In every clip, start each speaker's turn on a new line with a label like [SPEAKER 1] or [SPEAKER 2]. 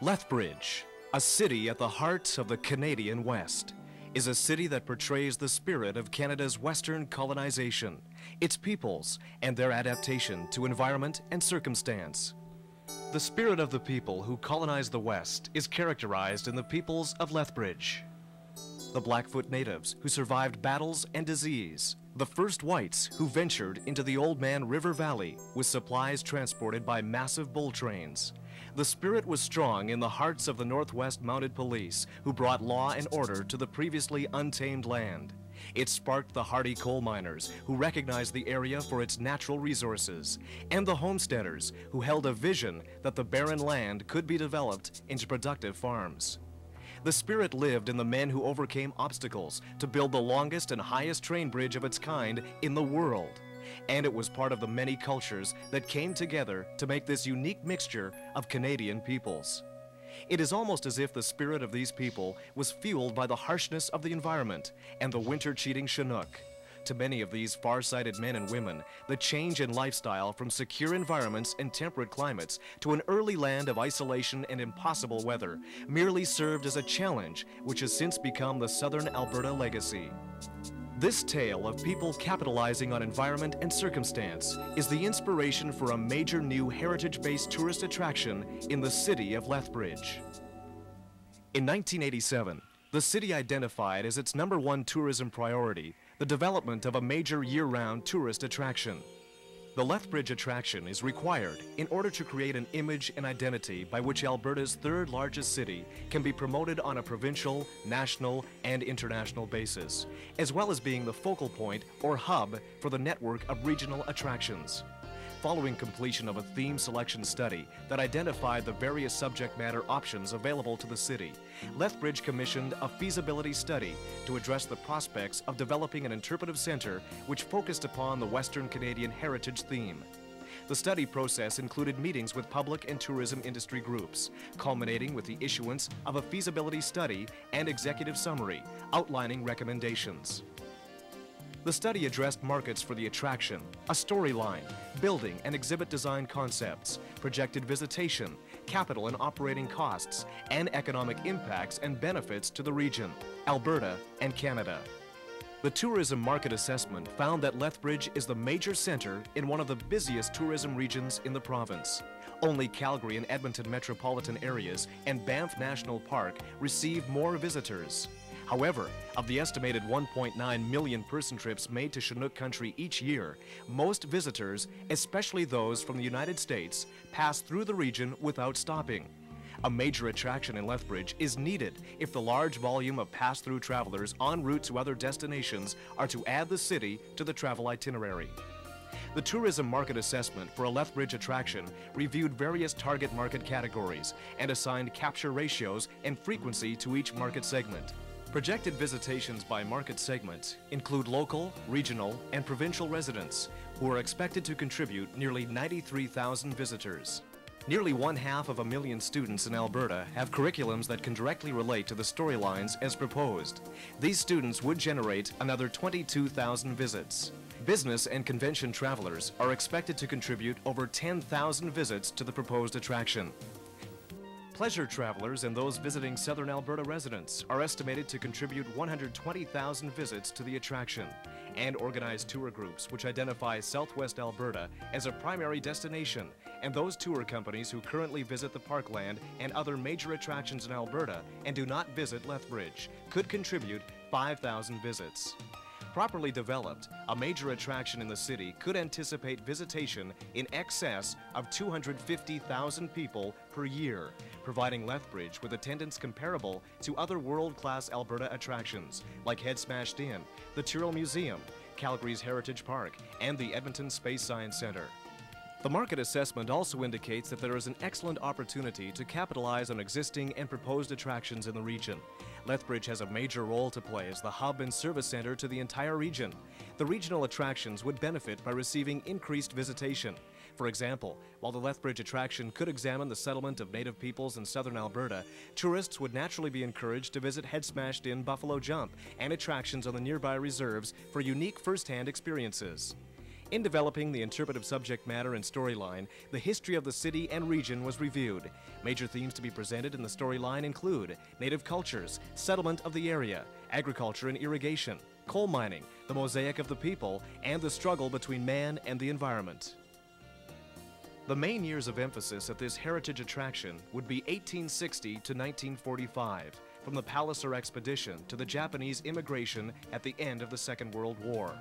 [SPEAKER 1] Lethbridge, a city at the heart of the Canadian West, is a city that portrays the spirit of Canada's Western colonization, its peoples, and their adaptation to environment and circumstance. The spirit of the people who colonized the West is characterized in the peoples of Lethbridge. The Blackfoot natives who survived battles and disease, the first whites who ventured into the Oldman River Valley with supplies transported by massive bull trains. The spirit was strong in the hearts of the Northwest Mounted Police who brought law and order to the previously untamed land. It sparked the hardy coal miners who recognized the area for its natural resources, and the homesteaders who held a vision that the barren land could be developed into productive farms. The spirit lived in the men who overcame obstacles to build the longest and highest train bridge of its kind in the world. And it was part of the many cultures that came together to make this unique mixture of Canadian peoples. It is almost as if the spirit of these people was fueled by the harshness of the environment and the winter-cheating Chinook. To many of these far-sighted men and women, the change in lifestyle from secure environments and temperate climates to an early land of isolation and impossible weather merely served as a challenge which has since become the Southern Alberta legacy. This tale of people capitalizing on environment and circumstance is the inspiration for a major new heritage-based tourist attraction in the city of Lethbridge. In 1987, the city identified as its #1 tourism priority the development of a major year-round tourist attraction. The Lethbridge attraction is required in order to create an image and identity by which Alberta's third largest city can be promoted on a provincial, national, and international basis, as well as being the focal point or hub for the network of regional attractions. Following completion of a theme selection study that identified the various subject matter options available to the city, Lethbridge commissioned a feasibility study to address the prospects of developing an interpretive center which focused upon the Western Canadian heritage theme. The study process included meetings with public and tourism industry groups, culminating with the issuance of a feasibility study and executive summary outlining recommendations. The study addressed markets for the attraction, a storyline, building and exhibit design concepts, projected visitation, capital and operating costs, and economic impacts and benefits to the region, Alberta, and Canada. The tourism market assessment found that Lethbridge is the major center in one of the busiest tourism regions in the province. Only Calgary and Edmonton metropolitan areas and Banff National Park receive more visitors. However, of the estimated 1.9 million person trips made to Chinook country each year, most visitors, especially those from the United States, pass through the region without stopping. A major attraction in Lethbridge is needed if the large volume of pass-through travelers en route to other destinations are to add the city to the travel itinerary. The tourism market assessment for a Lethbridge attraction reviewed various target market categories and assigned capture ratios and frequency to each market segment. Projected visitations by market segment include local, regional, and provincial residents who are expected to contribute nearly 93,000 visitors. Nearly 1/2 students in Alberta have curriculums that can directly relate to the storylines as proposed. These students would generate another 22,000 visits. Business and convention travelers are expected to contribute over 10,000 visits to the proposed attraction. Pleasure travelers and those visiting Southern Alberta residents are estimated to contribute 120,000 visits to the attraction, and organized tour groups which identify Southwest Alberta as a primary destination, and those tour companies who currently visit the Parkland and other major attractions in Alberta and do not visit Lethbridge could contribute 5,000 visits. Properly developed, a major attraction in the city could anticipate visitation in excess of 250,000 people per year, providing Lethbridge with attendance comparable to other world-class Alberta attractions like Head Smashed In, the Tyrrell Museum, Calgary's Heritage Park, and the Edmonton Space Science Centre. The market assessment also indicates that there is an excellent opportunity to capitalize on existing and proposed attractions in the region. Lethbridge has a major role to play as the hub and service center to the entire region. The regional attractions would benefit by receiving increased visitation. For example, while the Lethbridge attraction could examine the settlement of Native peoples in southern Alberta, tourists would naturally be encouraged to visit Head Smashed In Buffalo Jump and attractions on the nearby reserves for unique first-hand experiences. In developing the interpretive subject matter and storyline, the history of the city and region was reviewed. Major themes to be presented in the storyline include native cultures, settlement of the area, agriculture and irrigation, coal mining, the mosaic of the people, and the struggle between man and the environment. The main years of emphasis at this heritage attraction would be 1860 to 1945, from the Palliser Expedition to the Japanese immigration at the end of the Second World War.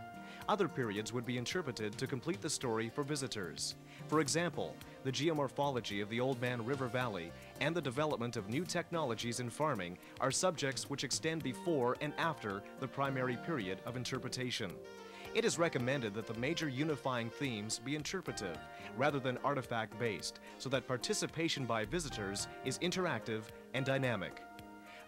[SPEAKER 1] Other periods would be interpreted to complete the story for visitors. For example, the geomorphology of the Old Man River Valley and the development of new technologies in farming are subjects which extend before and after the primary period of interpretation. It is recommended that the major unifying themes be interpretive rather than artifact-based, so that participation by visitors is interactive and dynamic.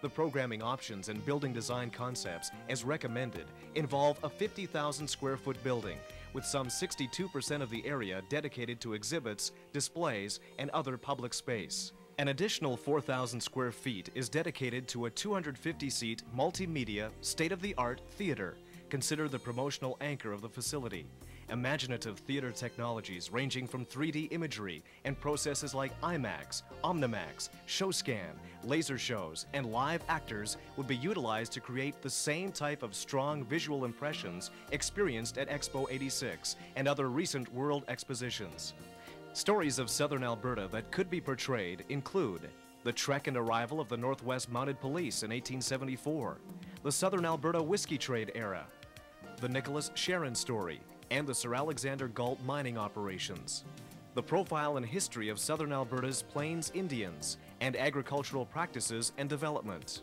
[SPEAKER 1] The programming options and building design concepts, as recommended, involve a 50,000 square foot building, with some 62% of the area dedicated to exhibits, displays, and other public space. An additional 4,000 square feet is dedicated to a 250-seat multimedia, state-of-the-art theater, considered the promotional anchor of the facility. Imaginative theater technologies ranging from 3D imagery and processes like IMAX, Omnimax, ShowScan, laser shows, and live actors would be utilized to create the same type of strong visual impressions experienced at Expo 86 and other recent world expositions. Stories of southern Alberta that could be portrayed include the trek and arrival of the Northwest Mounted Police in 1874, the Southern Alberta Whiskey Trade era, the Nicholas Sharon story, and the Sir Alexander Galt mining operations, the profile and history of southern Alberta's Plains Indians, and agricultural practices and development.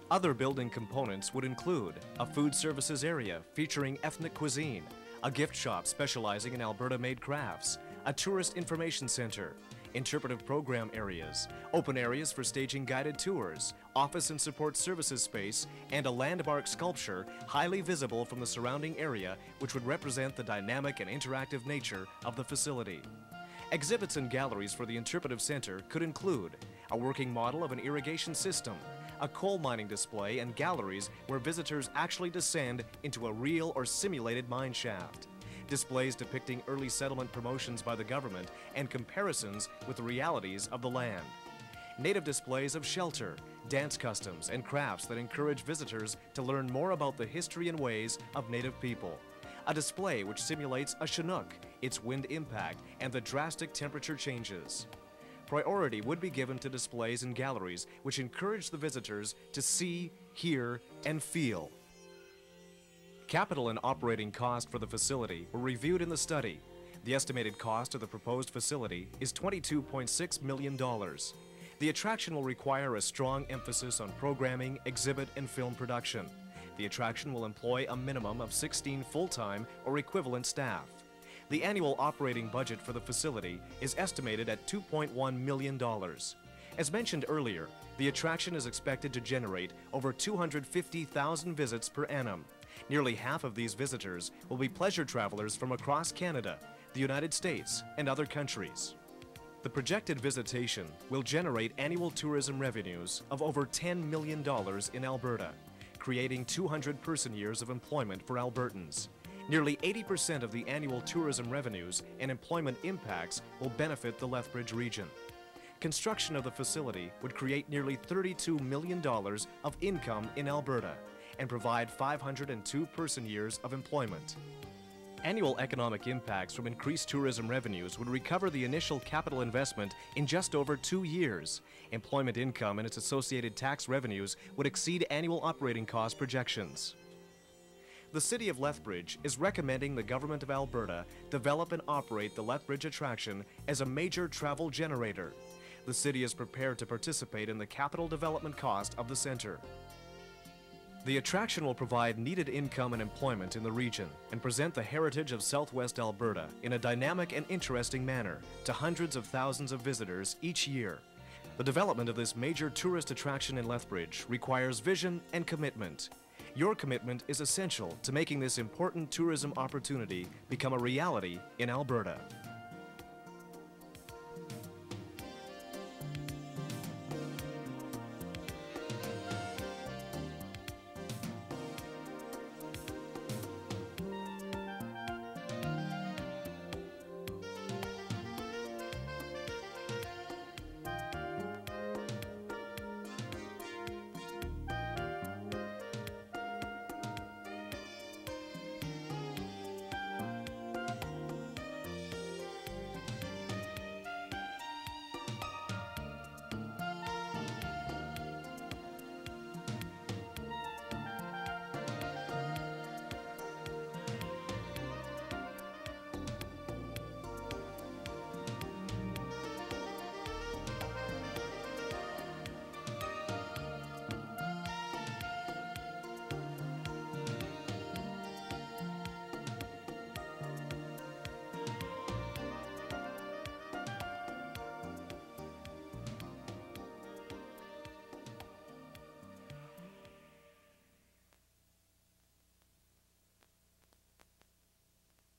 [SPEAKER 1] Other building components would include a food services area featuring ethnic cuisine, a gift shop specializing in Alberta-made crafts, a tourist information center, interpretive program areas, open areas for staging guided tours, office and support services space, and a landmark sculpture highly visible from the surrounding area which would represent the dynamic and interactive nature of the facility. Exhibits and galleries for the Interpretive Center could include a working model of an irrigation system, a coal mining display, and galleries where visitors actually descend into a real or simulated mine shaft. Displays depicting early settlement promotions by the government and comparisons with the realities of the land. Native displays of shelter, dance customs, and crafts that encourage visitors to learn more about the history and ways of Native people. A display which simulates a Chinook, its wind impact, and the drastic temperature changes. Priority would be given to displays and galleries which encourage the visitors to see, hear, and feel. Capital and operating cost for the facility were reviewed in the study. The estimated cost of the proposed facility is $22.6 million. The attraction will require a strong emphasis on programming, exhibit, and film production. The attraction will employ a minimum of 16 full-time or equivalent staff. The annual operating budget for the facility is estimated at $2.1 million. As mentioned earlier, the attraction is expected to generate over 250,000 visits per annum. Nearly half of these visitors will be pleasure travelers from across Canada, the United States, and other countries. The projected visitation will generate annual tourism revenues of over $10 million in Alberta, creating 200 person-years of employment for Albertans. Nearly 80% of the annual tourism revenues and employment impacts will benefit the Lethbridge region. Construction of the facility would create nearly $32 million of income in Alberta and provide 502 person-years of employment. Annual economic impacts from increased tourism revenues would recover the initial capital investment in just over 2 years. Employment income and its associated tax revenues would exceed annual operating cost projections. The City of Lethbridge is recommending the Government of Alberta develop and operate the Lethbridge attraction as a major travel generator. The City is prepared to participate in the capital development cost of the center. The attraction will provide needed income and employment in the region and present the heritage of Southwest Alberta in a dynamic and interesting manner to hundreds of thousands of visitors each year. The development of this major tourist attraction in Lethbridge requires vision and commitment. Your commitment is essential to making this important tourism opportunity become a reality in Alberta.